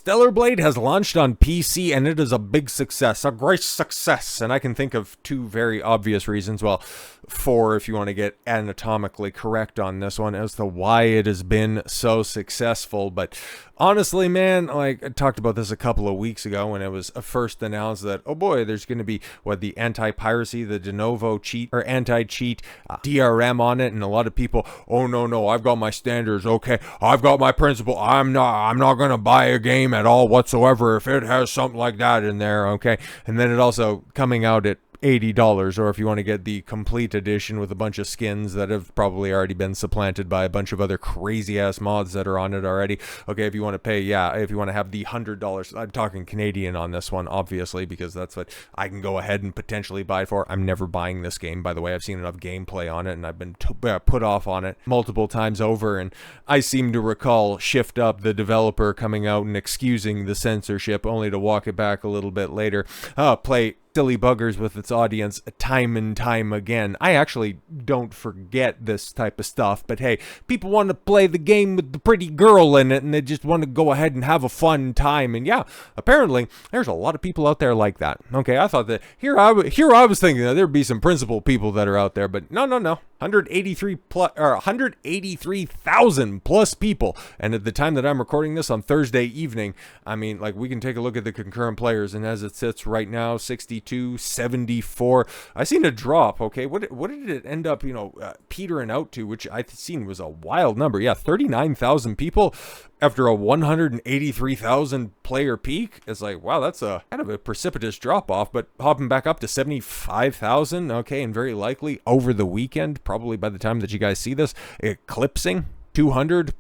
Stellar Blade has launched on PC and it is a big success, a great success. And I can think of two very obvious reasons. Well, four if you want to get anatomically correct on this one as to why it has been so successful. But honestly, man, like I talked about this a couple of weeks ago when it was first announced that, oh boy, there's going to be the anti-piracy, the Denuvo cheat or anti-cheat DRM on it, and a lot of people, oh no, I've got my standards, okay, I've got my principle, I'm not going to buy a game at all whatsoever if it has something like that in there, okay, and then it also coming out at $80, or if you want to get the complete edition with a bunch of skins that have probably already been supplanted by a bunch of other crazy ass mods that are on it already. Okay, if you want to pay, if you want to have the $100, I'm talking Canadian on this one, obviously, because that's what I can go ahead and potentially buy it for. I'm never buying this game, by the way. I've seen enough gameplay on it, and I've been put off on it multiple times over, and I seem to recall Shift Up, the developer, coming out and excusing the censorship, only to walk it back a little bit later. Play silly buggers with its audience time and time again. I actually don't forget this type of stuff, but hey, people want to play the game with the pretty girl in it, and they just want to go ahead and have a fun time. And yeah, apparently there's a lot of people out there like that. Okay, I thought that here I was thinking that there'd be some principled people that are out there, but no. 183,000 plus people, and at the time that I'm recording this on Thursday evening, I mean, like, we can take a look at the concurrent players, and as it sits right now, 62, 74. I seen a drop. Okay, what did it end up, petering out to, which I seen was a wild number. Yeah, 39,000 people after a 183,000 player peak. It's like, wow, that's a kind of a precipitous drop off, but hopping back up to 75,000. Okay, and very likely over the weekend, probably by the time that you guys see this, eclipsing 200,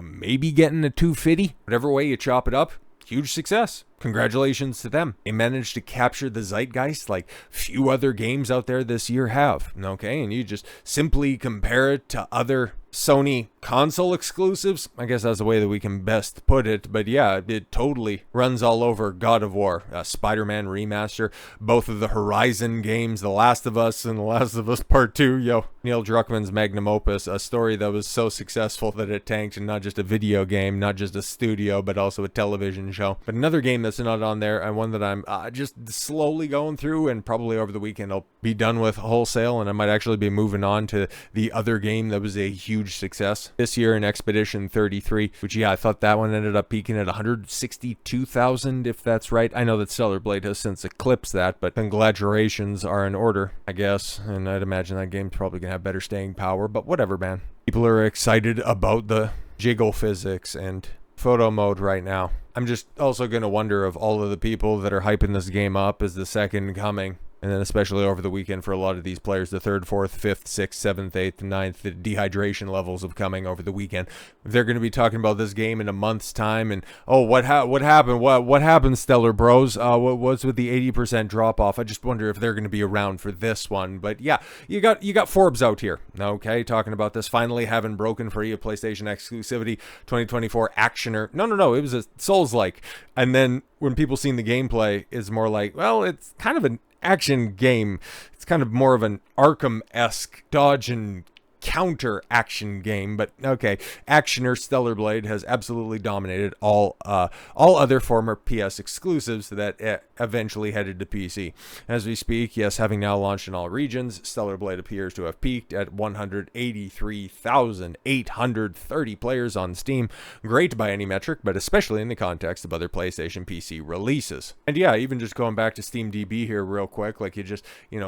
maybe getting a 250. Whatever way you chop it up, huge success. Congratulations to them. They managed to capture the zeitgeist like few other games out there this year have. Okay, and you just simply compare it to other Sony console exclusives. I guess that's the way that we can best put it. But yeah, it totally runs all over God of War, Spider-Man remaster, both of the Horizon games, The Last of Us and The Last of Us Part 2. Neil Druckmann's magnum opus, a story that was so successful that it tanked, and not just a video game, not just a studio, but also a television show. But another game that's not on there, and one that I'm just slowly going through, and probably over the weekend I'll be done with wholesale, and I might actually be moving on to the other game that was a huge success this year in Expedition 33, which, yeah, I thought that one ended up peaking at 162,000, if that's right. I know that Stellar Blade has since eclipsed that, but congratulations are in order, I guess, and I'd imagine that game's probably gonna have better staying power, but whatever, man. People are excited about the jiggle physics and photo mode right now. I'm just also going to wonder of all of the people that are hyping this game up as the second coming. And then especially over the weekend for a lot of these players, the 3rd, 4th, 5th, 6th, 7th, 8th, 9th, the dehydration levels of coming over the weekend. They're going to be talking about this game in a month's time, and what happened? What happened, Stellar Bros? What was with the 80% drop off? I just wonder if they're going to be around for this one. But yeah, you got Forbes out here, okay, talking about this finally having broken free of PlayStation exclusivity, 2024 actioner. No, it was a Soulslike, and then when people seen the gameplay, it's more like, well, it's kind of an action game. It's kind of more of an Arkham-esque dodge and counter action game, but okay, actioner Stellar Blade has absolutely dominated all other former PS exclusives that eventually headed to PC. As we speak, yes, having now launched in all regions, Stellar Blade appears to have peaked at 183,830 players on Steam. Great by any metric, but especially in the context of other PlayStation PC releases. And yeah, even just going back to SteamDB here real quick, like you just,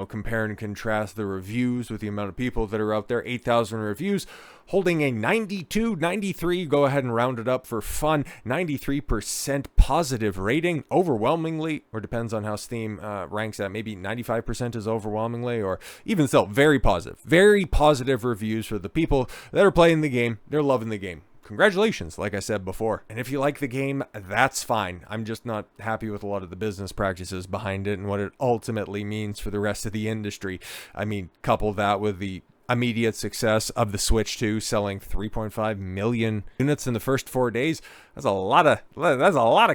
compare and contrast the reviews with the amount of people that are out there. 8,000 reviews, holding a 92, 93, go ahead and round it up for fun, 93% positive rating, overwhelmingly, or depends on how Steam ranks that, maybe 95% is overwhelmingly, or even still, very positive reviews for the people that are playing the game. They're loving the game. Congratulations, like I said before. And if you like the game, that's fine. I'm just not happy with a lot of the business practices behind it and what it ultimately means for the rest of the industry. I mean, couple that with the immediate success of the Switch 2, selling 3.5 million units in the first 4 days. That's a lot of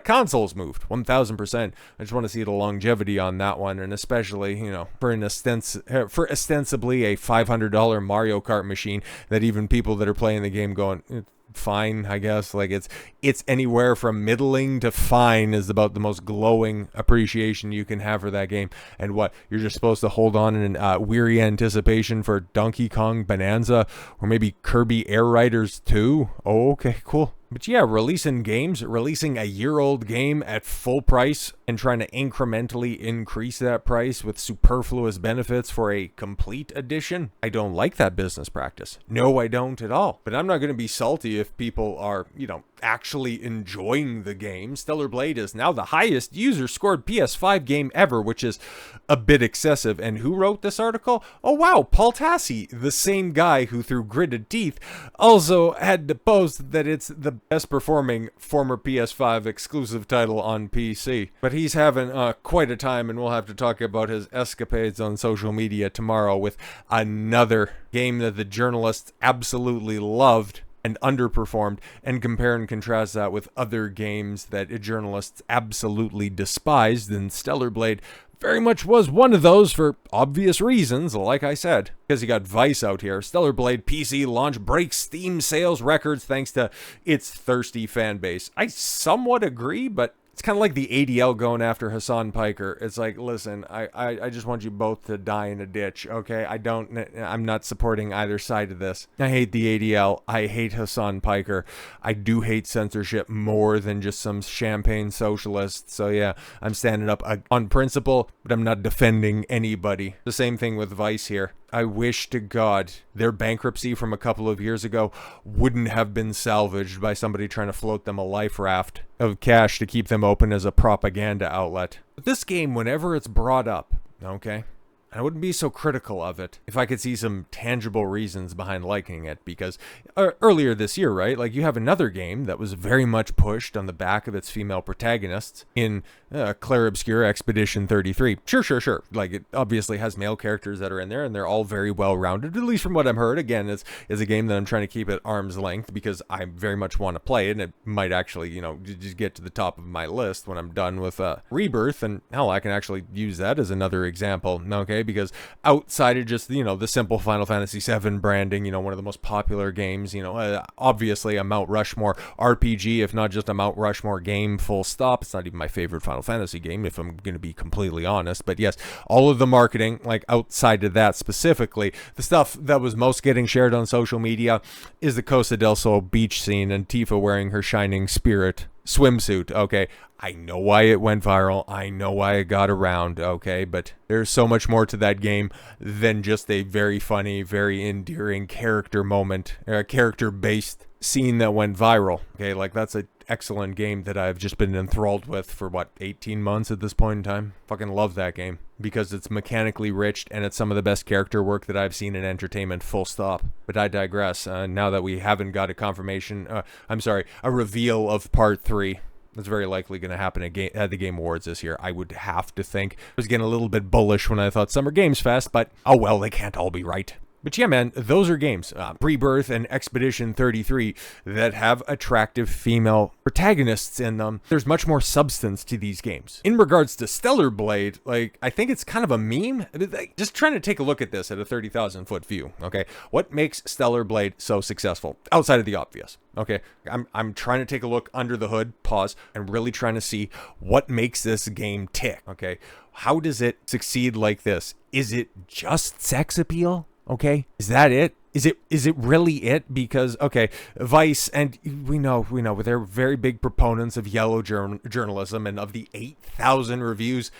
consoles moved. 1,000%. I just want to see the longevity on that one, and especially, for ostensibly a $500 Mario Kart machine that even people that are playing the game going, fine, I guess. Like it's anywhere from middling to fine is about the most glowing appreciation you can have for that game. And what, you're just supposed to hold on in weary anticipation for Donkey Kong Bonanza or maybe Kirby Air Riders 2? Oh, okay, cool. But yeah, releasing a year-old game at full price and trying to incrementally increase that price with superfluous benefits for a complete edition, I don't like that business practice. No, I don't at all. But I'm not going to be salty if people are, actually enjoying the game. Stellar Blade is now the highest user-scored PS5 game ever, which is a bit excessive. And who wrote this article? Oh wow, Paul Tassi, the same guy who through gritted teeth also had to post that it's the best performing former PS5 exclusive title on PC. But he's having quite a time, and we'll have to talk about his escapades on social media tomorrow with another game that the journalists absolutely loved and underperformed, and compare and contrast that with other games that journalists absolutely despised, and Stellar Blade very much was one of those for obvious reasons, like I said. Because you got Vice out here. Stellar Blade PC launch breaks Steam sales records thanks to its thirsty fan base. I somewhat agree, but it's kind of like the ADL going after Hassan Piker. It's like, listen, I just want you both to die in a ditch, okay? I'm not supporting either side of this. I hate the ADL. I hate Hassan Piker. I do hate censorship more than just some champagne socialists. So yeah, I'm standing up on principle, but I'm not defending anybody. The same thing with Vice here. I wish to God their bankruptcy from a couple of years ago wouldn't have been salvaged by somebody trying to float them a life raft of cash to keep them open as a propaganda outlet. But this game, whenever it's brought up, okay, I wouldn't be so critical of it if I could see some tangible reasons behind liking it, because earlier this year, right, like you have another game that was very much pushed on the back of its female protagonists in Claire Obscure Expedition 33. Sure. Like it obviously has male characters that are in there, and they're all very well rounded, at least from what I've heard. Again, it's a game that I'm trying to keep at arm's length because I very much want to play it, and it might actually, just get to the top of my list when I'm done with Rebirth, and hell, I can actually use that as another example, okay? Because outside of just, the simple Final Fantasy VII branding, one of the most popular games, obviously a Mount Rushmore RPG, if not just a Mount Rushmore game, full stop. It's not even my favorite Final Fantasy game, if I'm going to be completely honest. But yes, all of the marketing, like outside of that specifically, the stuff that was most getting shared on social media is the Costa del Sol beach scene and Tifa wearing her Shining Spirit swimsuit, okay? I know why it went viral. I know why it got around, okay? But there's so much more to that game than just a very funny, very endearing character moment, character-based scene that went viral, okay? Like, that's an excellent game that I've just been enthralled with for, 18 months at this point in time? Fucking love that game because it's mechanically rich and it's some of the best character work that I've seen in entertainment, full stop. But I digress. Now that we haven't got a reveal of Part 3. That's very likely going to happen at the Game Awards this year, I would have to think. I was getting a little bit bullish when I thought Summer Games Fest, but oh well, they can't all be right. But yeah, man, those are games, Rebirth and Expedition 33, that have attractive female protagonists in them. There's much more substance to these games. In regards to Stellar Blade, I think it's kind of a meme. Just trying to take a look at this at a 30,000-foot view, okay? What makes Stellar Blade so successful, outside of the obvious? Okay, I'm trying to take a look under the hood, pause, and really trying to see what makes this game tick, okay? How does it succeed like this? Is it just sex appeal? Okay, is that it? Is it really it? Because, okay, Vice, and we know, they're very big proponents of yellow journalism, and of the 8,000 reviews,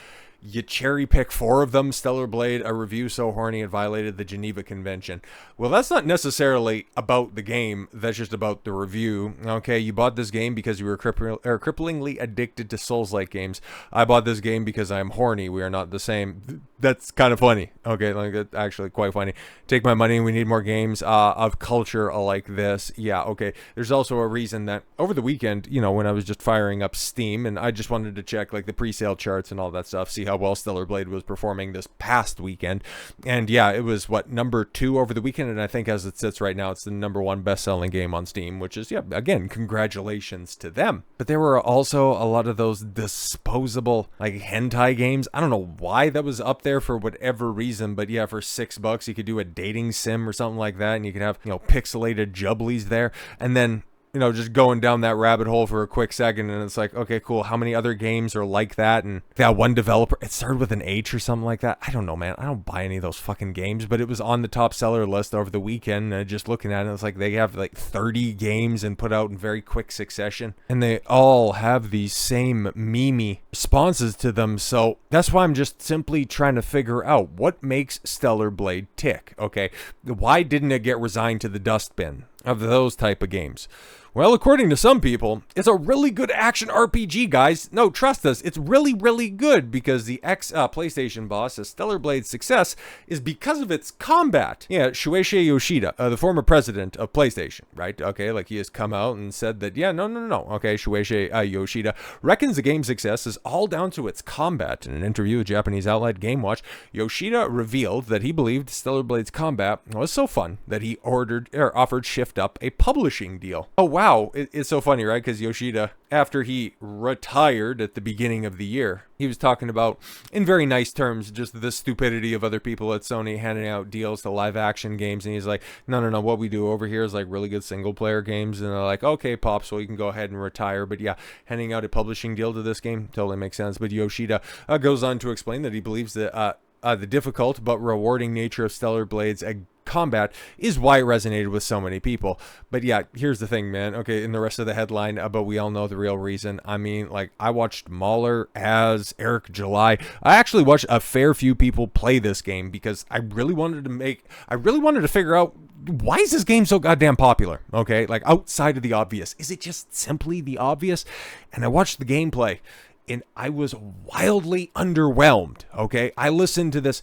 you cherry pick 4 of them. Stellar Blade, a review so horny it violated the Geneva Convention. Well, that's not necessarily about the game. That's just about the review. Okay, you bought this game because you were cripplingly addicted to Soulslike games. I bought this game because I'm horny. We are not the same. That's kind of funny. Okay, that's actually quite funny. Take my money. We need more games of culture like this. Yeah, okay. There's also a reason that over the weekend, when I was just firing up Steam and I just wanted to check the pre-sale charts and all that stuff, see how well Stellar Blade was performing this past weekend. And yeah, it was number 2 over the weekend, and I think as it sits right now, it's the number 1 best-selling game on Steam, which is, yeah, again, congratulations to them. But there were also a lot of those disposable hentai games. I don't know why that was up there for whatever reason, but yeah, for $6 you could do a dating sim or something like that, and you could have pixelated jubblies there. And then just going down that rabbit hole for a quick second, and it's like, okay, cool. How many other games are like that? And that one developer, it started with an H or something like that. I don't know, man. I don't buy any of those fucking games, but it was on the top seller list over the weekend. Just looking at it, it's like they have like 30 games and put out in very quick succession, and they all have these same meme responses to them. So that's why I'm just simply trying to figure out what makes Stellar Blade tick. Okay, why didn't it get resigned to the dustbin of those type of games? Well, according to some people, it's a really good action RPG, guys. No, trust us, it's really, really good, because the ex-PlayStation boss says Stellar Blade's success is because of its combat. Yeah, Shuhei Yoshida, the former president of PlayStation, right? Okay, like he has come out and said that, yeah, no. Okay, Shuhei Yoshida reckons the game's success is all down to its combat. In an interview with Japanese outlet GameWatch, Yoshida revealed that he believed Stellar Blade's combat was so fun that he offered Shift Up a publishing deal. Oh, wow. It's so funny, right? Because Yoshida, after he retired at the beginning of the year, he was talking about, in very nice terms, just the stupidity of other people at Sony handing out deals to live action games. And he's like, no, what we do over here is like really good single player games. And they're like, okay, Pop, so you can go ahead and retire. But yeah, handing out a publishing deal to this game totally makes sense. But Yoshida goes on to explain that he believes that the difficult but rewarding nature of Stellar Blade's combat is why it resonated with so many people. But yeah, here's the thing, man. Okay, in the rest of the headline, but we all know the real reason. I mean, like, I watched Mahler as Eric July. I actually watched a fair few people play this game because I really wanted to figure out, why is this game so goddamn popular? Okay, like, outside of the obvious. Is it just simply the obvious? And I watched the gameplay, and I was wildly underwhelmed, okay? I listened to this,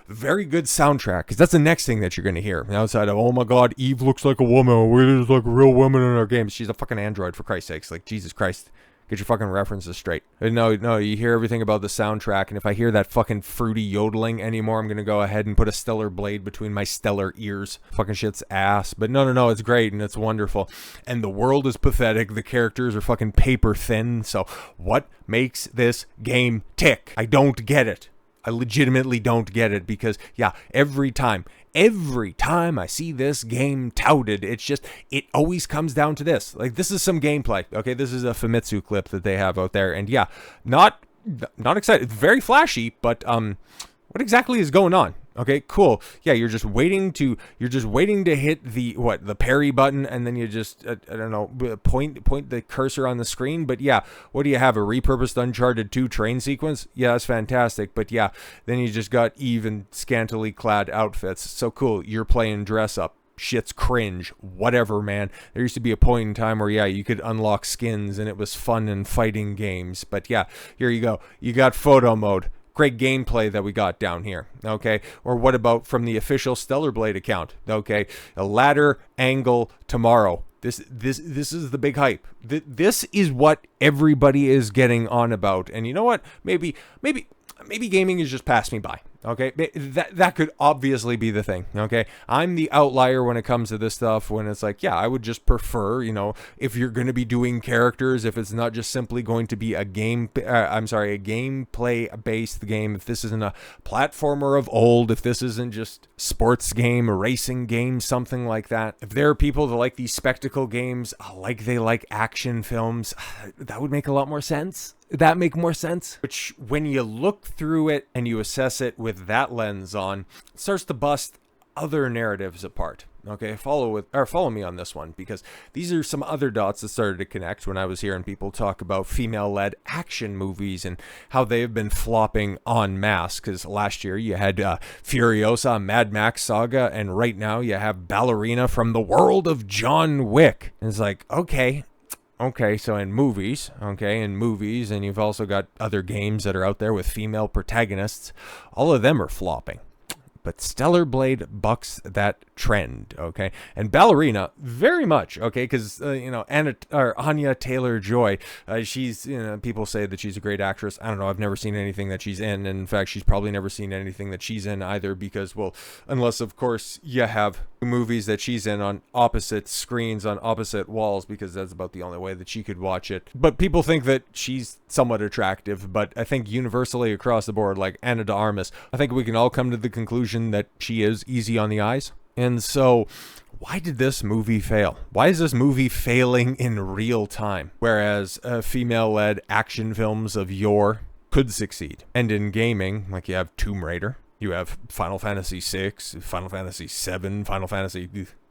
very good soundtrack, because that's the next thing that you're going to hear. Outside of, oh my god, Eve looks like a woman, there's like real women in our games. She's a fucking android, for Christ's sakes. Like, Jesus Christ. Get your fucking references straight. No, you hear everything about the soundtrack, and if I hear that fucking fruity yodeling anymore, I'm going to go ahead and put a Stellar Blade between my stellar ears. Fucking shit's ass. But no, it's great, and it's wonderful. And the world is pathetic. The characters are fucking paper thin. So what makes this game tick? I don't get it. I legitimately don't get it, because, yeah, every time I see this game touted, it always comes down to this. Like, this is some gameplay, okay? This is a Famitsu clip that they have out there, and yeah, not excited. It's very flashy, but what exactly is going on? Okay, cool. Yeah, you're just waiting to hit the parry button, and then you just I don't know, point the cursor on the screen. But yeah, what do you have, a repurposed Uncharted 2 train sequence? Yeah, that's fantastic. But yeah, then you just got even scantily clad outfits. So cool, you're playing dress up. Shit's cringe. Whatever, man. There used to be a point in time where, yeah, you could unlock skins and it was fun and fighting games. But yeah, here you go. You got photo mode. Great gameplay that we got down here, okay? Or what about from the official Stellar Blade account, okay? A ladder angle tomorrow. This is the big hype. This is what everybody is getting on about. And you know what? Maybe gaming has just passed me by. Okay, that could obviously be the thing. Okay, I'm the outlier when it comes to this stuff. When it's like, yeah, I would just prefer, if you're going to be doing characters, if it's not just simply going to be a gameplay based game. If this isn't a platformer of old, if this isn't just sports game, a racing game, something like that. If there are people that like these spectacle games, like they like action films, that would make a lot more sense. That make more sense? Which, when you look through it and you assess it with that lens on, it starts to bust other narratives apart. Okay, follow me on this one, because these are some other dots that started to connect when I was hearing people talk about female-led action movies and how they have been flopping en masse. Because last year you had Furiosa, Mad Max Saga, and right now you have Ballerina from the world of John Wick. And it's like, okay, so in movies, and you've also got other games that are out there with female protagonists, all of them are flopping. But Stellar Blade bucks that trend, okay? And Ballerina, very much, okay? Because, Anya Taylor-Joy, she's, people say that she's a great actress. I don't know, I've never seen anything that she's in. And in fact, she's probably never seen anything that she's in either, because, well, unless, of course, you have movies that she's in on opposite screens, on opposite walls, because that's about the only way that she could watch it. But people think that she's somewhat attractive, but I think universally across the board, like Ana de Armas, I think we can all come to the conclusion that she is easy on the eyes. And so why did this movie fail? Why is this movie failing in real time? Whereas female-led action films of yore could succeed. And in gaming, like you have Tomb Raider, you have Final Fantasy VI, Final Fantasy VII, Final Fantasy...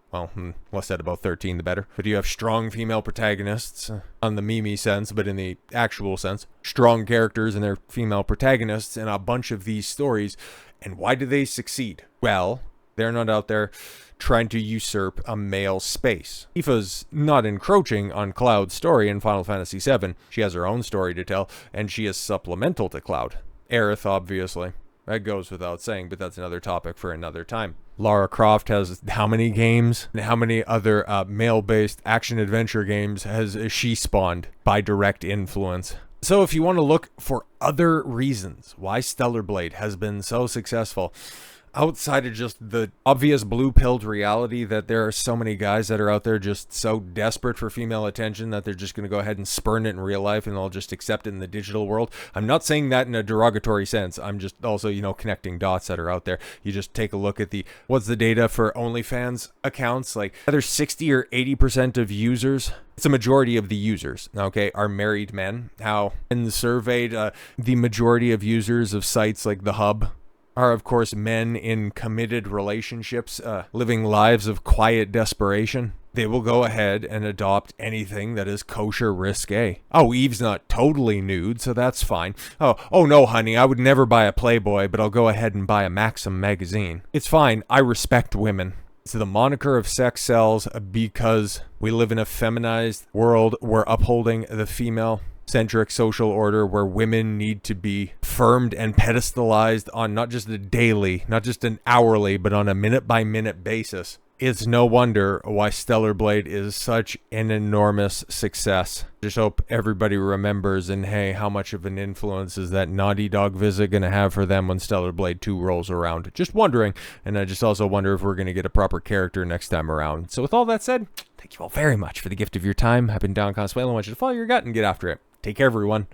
Well, less said about 13, the better. But you have strong female protagonists, on the Mimi sense, but in the actual sense. Strong characters and their female protagonists in a bunch of these stories. And why do they succeed? Well, they're not out there trying to usurp a male space. Tifa's not encroaching on Cloud's story in Final Fantasy VII. She has her own story to tell, and she is supplemental to Cloud. Aerith, obviously. That goes without saying, but that's another topic for another time. Lara Croft has how many games? And how many other male-based action-adventure games has she spawned by direct influence? So if you want to look for other reasons why Stellar Blade has been so successful, outside of just the obvious blue-pilled reality that there are so many guys that are out there just so desperate for female attention that they're just going to go ahead and spurn it in real life and they'll just accept it in the digital world. I'm not saying that in a derogatory sense. I'm just also, connecting dots that are out there. You just take a look at what's the data for OnlyFans accounts? Like, either 60 or 80% of users, it's a majority of the users, okay, are married men. How, in surveyed, the majority of users of sites like The Hub are, of course, men in committed relationships, living lives of quiet desperation. They will go ahead and adopt anything that is kosher risque. Oh, Eve's not totally nude, so that's fine. Oh no, honey, I would never buy a Playboy, but I'll go ahead and buy a Maxim magazine. It's fine, I respect women. So the moniker of sex sells because we live in a feminized world. We're upholding the female-centric social order where women need to be affirmed and pedestalized on not just a daily, not just an hourly, but on a minute-by-minute basis. It's no wonder why Stellar Blade is such an enormous success. Just hope everybody remembers, and hey, how much of an influence is that Naughty Dog visit going to have for them when Stellar Blade 2 rolls around? Just wondering, and I just also wonder if we're going to get a proper character next time around. So with all that said, thank you all very much for the gift of your time. I've been Don Consuelo. I want you to follow your gut and get after it. Take care, everyone.